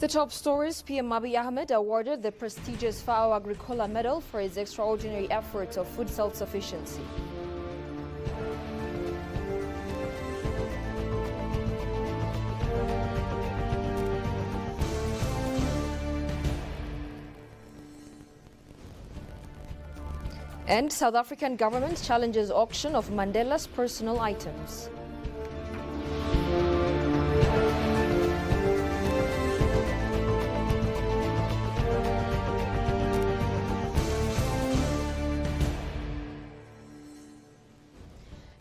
The top stories: PM Abiy Ahmed awarded the prestigious FAO Agricola Medal for his extraordinary efforts of food self-sufficiency. And South African government challenges auction of Mandela's personal items.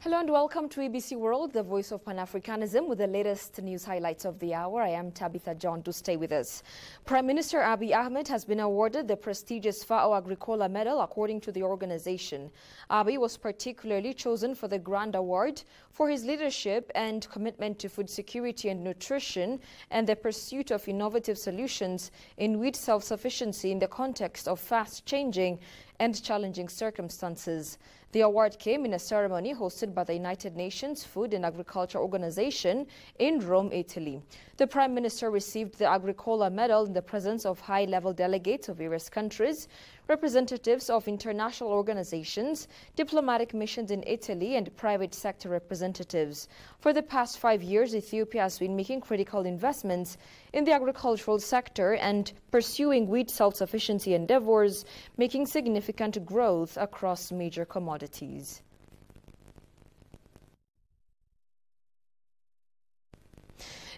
Hello and welcome to ABC World, the voice of Pan-Africanism, with the latest news highlights of the hour. I am Tabitha John. Do stay with us. Prime Minister Abiy Ahmed has been awarded the prestigious FAO Agricola Medal, according to the organization. Abiy was particularly chosen for the Grand Award for his leadership and commitment to food security and nutrition and the pursuit of innovative solutions in wheat self-sufficiency in the context of fast-changing and challenging circumstances. The award came in a ceremony hosted by the United Nations Food and Agriculture Organization in Rome, Italy. The Prime Minister received the Agricola Medal in the presence of high-level delegates of various countries, representatives of international organizations, diplomatic missions in Italy, and private sector representatives. For the past 5 years, Ethiopia has been making critical investments in the agricultural sector and pursuing wheat self-sufficiency endeavors, making significant growth across major commodities.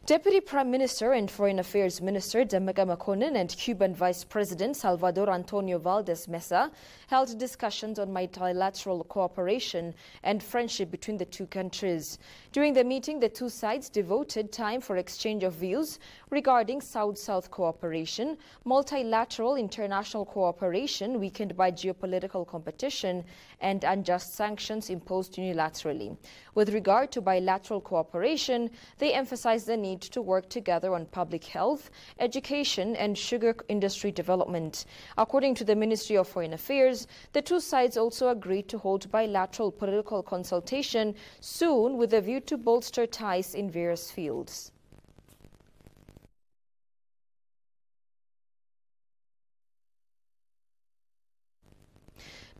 Deputy Prime Minister and Foreign Affairs Minister Demeke Mekonnen and Cuban Vice President Salvador Antonio Valdez Mesa held discussions on multilateral cooperation and friendship between the two countries. During the meeting, the two sides devoted time for exchange of views regarding South-South cooperation, multilateral international cooperation weakened by geopolitical competition, and unjust sanctions imposed unilaterally. With regard to bilateral cooperation, they emphasized the need to work together on public health, education, and sugar industry development. According to the Ministry of Foreign Affairs, the two sides also agreed to hold bilateral political consultation soon with a view to bolster ties in various fields.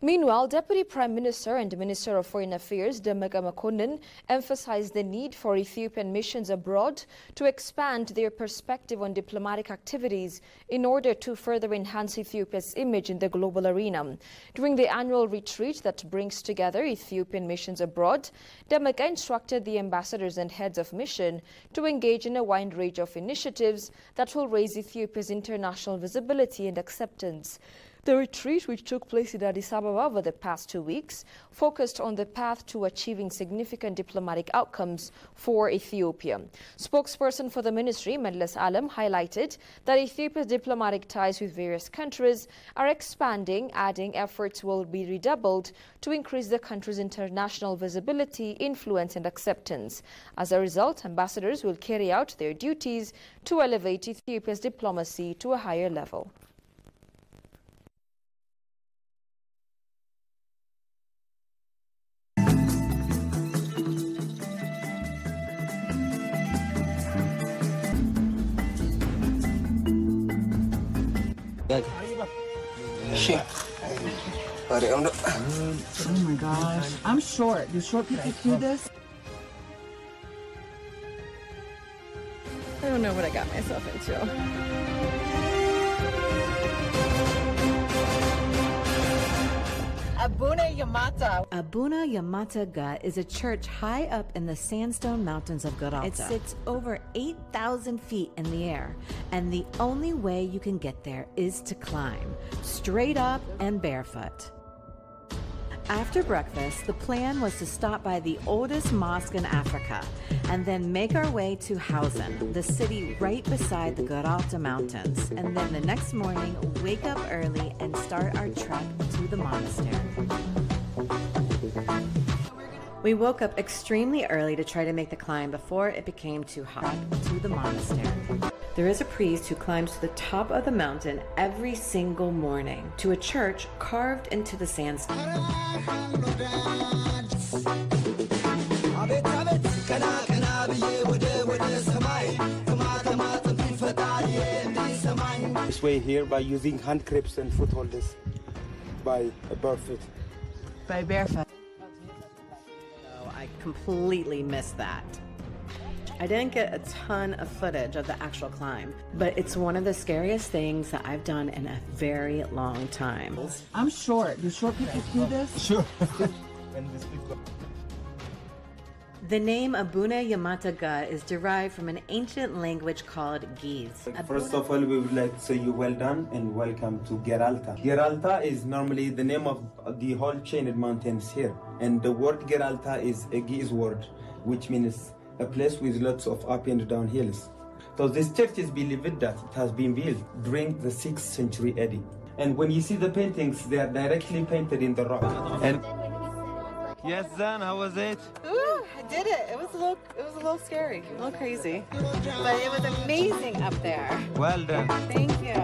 Meanwhile, Deputy Prime Minister and Minister of Foreign Affairs Demeke Mekonnen emphasized the need for Ethiopian missions abroad to expand their perspective on diplomatic activities in order to further enhance Ethiopia's image in the global arena. During the annual retreat that brings together Ethiopian missions abroad, Demeke instructed the ambassadors and heads of mission to engage in a wide range of initiatives that will raise Ethiopia's international visibility and acceptance. The retreat, which took place in Addis Ababa over the past 2 weeks, focused on the path to achieving significant diplomatic outcomes for Ethiopia. Spokesperson for the ministry, Medles Alem, highlighted that Ethiopia's diplomatic ties with various countries are expanding, adding efforts will be redoubled to increase the country's international visibility, influence, and acceptance. As a result, ambassadors will carry out their duties to elevate Ethiopia's diplomacy to a higher level. Oh my gosh, I'm short. Do short people do this? I don't know what I got myself into. Abuna Yamata. Abuna Yamata Gut is a church high up in the sandstone mountains of Geralta. It sits over 8,000 feet in the air, and the only way you can get there is to climb, straight up and barefoot. After breakfast, the plan was to stop by the oldest mosque in Africa and then make our way to Hausen, the city right beside the Geralta Mountains, and then the next morning wake up early and start our trek to the monastery. We woke up extremely early to try to make the climb before it became too hot to the monastery. There is a priest who climbs to the top of the mountain every single morning to a church carved into the sandstone. way here by using hand grips and foot holders by barefoot. By barefoot. Oh, I completely missed that. I didn't get a ton of footage of the actual climb, but it's one of the scariest things that I've done in a very long time. I'm short. Do short people do this? Sure. The name Abuna Yamata is derived from an ancient language called Giz. First of all, we would like to say you well done and welcome to Geralta. Geralta is normally the name of the whole chained mountains here. And the word Geralta is a Giz word, which means a place with lots of up and down hills. So this church is believed that it has been built during the 6th century AD. And when you see the paintings, they are directly painted in the rock. And yes, Zan, how was it? Ooh, I did it. It was a little scary, a little crazy, but it was amazing up there. Well done. Thank you.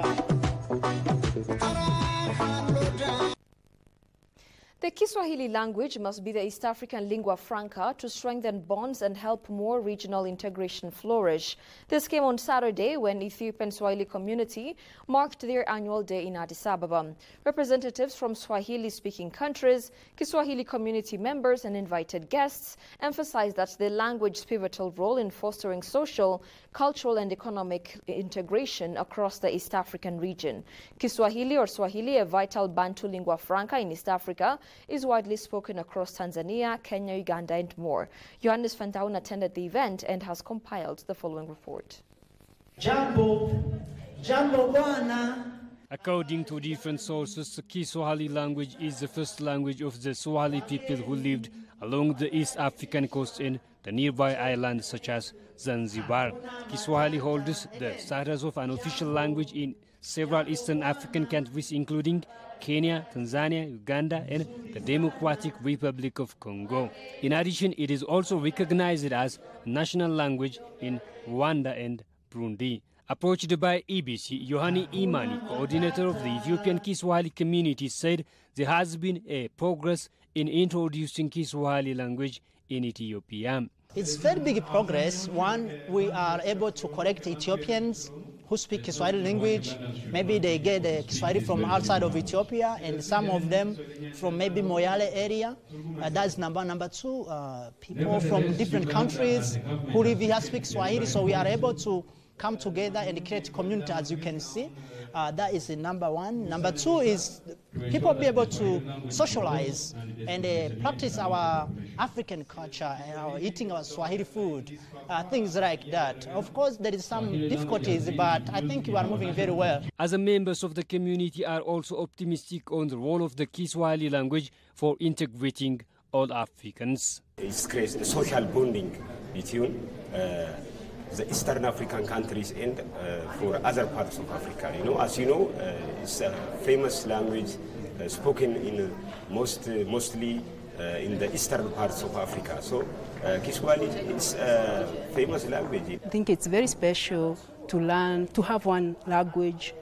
The Kiswahili language must be the East African lingua franca to strengthen bonds and help more regional integration flourish. This came on Saturday when Ethiopian Swahili community marked their annual day in Addis Ababa. Representatives from Swahili-speaking countries, Kiswahili community members and invited guests emphasized that the language's pivotal role in fostering social, cultural and economic integration across the East African region. Kiswahili or Swahili, a vital Bantu lingua franca in East Africa, is widely spoken across Tanzania, Kenya, Uganda and more. Johannes van Daun attended the event and has compiled the following report. Jambo bwana. According to different sources, the Kiswahili language is the first language of the Swahili people who lived along the East African coast and the nearby islands such as Zanzibar. Kiswahili holds the status of an official language in several Eastern African countries including Kenya, Tanzania, Uganda and the Democratic Republic of Congo. In addition, it is also recognized as a national language in Rwanda and Burundi. Approached by EBC, Yohani Imani, coordinator of the Ethiopian Kiswahili community, said there has been a progress in introducing Kiswahili language in Ethiopia. It's very big progress. One, we are able to connect Ethiopians who speak Kiswahili language. Maybe they get Kiswahili from outside of Ethiopia, and some of them from maybe Moyale area. That's number one. Number two, people from different countries who live here speak Swahili, so we are able to come together and create community, as you can see. That is number one. Number two is people be able to socialize and practice our African culture, eating our Swahili food, things like that. Of course, there is some difficulties, but I think we are moving very well. Other members of the community are also optimistic on the role of the Kiswahili language for integrating all Africans. It creates a social bonding between the Eastern African countries and for other parts of Africa. You know, as you know, it's a famous language spoken in mostly in the eastern parts of Africa. So Kiswahili is a famous language. I think it's very special to learn, to have one language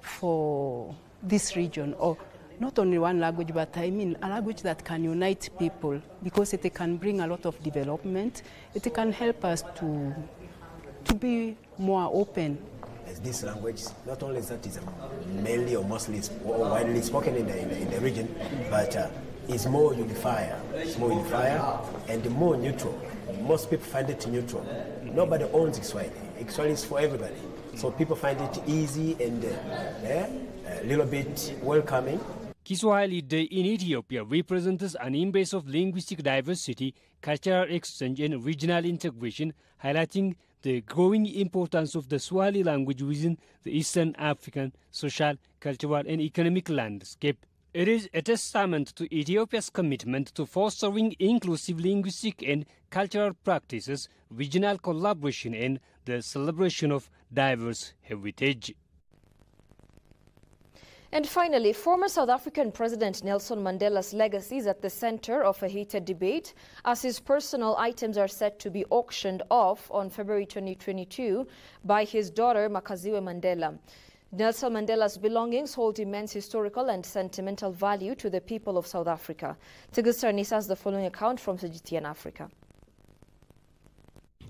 for this region, or not only one language, but I mean a language that can unite people, because it can bring a lot of development. It can help us to be more open. This language, not only that is mainly or mostly or widely spoken in the region, but it's more unifier. It's more unifier and more neutral. Most people find it neutral. Nobody owns Kiswahili. Kiswahili is for everybody. So people find it easy and a little bit welcoming. Kiswahili Day in Ethiopia represents an embrace of linguistic diversity, cultural exchange and regional integration, highlighting the growing importance of the Swahili language within the Eastern African social, cultural and economic landscape. It is a testament to Ethiopia's commitment to fostering inclusive linguistic and cultural practices, regional collaboration and the celebration of diverse heritage. And finally, former South African President Nelson Mandela's legacy is at the center of a heated debate as his personal items are set to be auctioned off on February 2022 by his daughter Makaziwe Mandela. Nelson Mandela's belongings hold immense historical and sentimental value to the people of South Africa. Tigist Arnisa has the following account from CGTN Africa.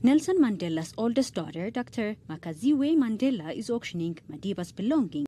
Nelson Mandela's oldest daughter, Dr. Makaziwe Mandela, is auctioning Madiba's belongings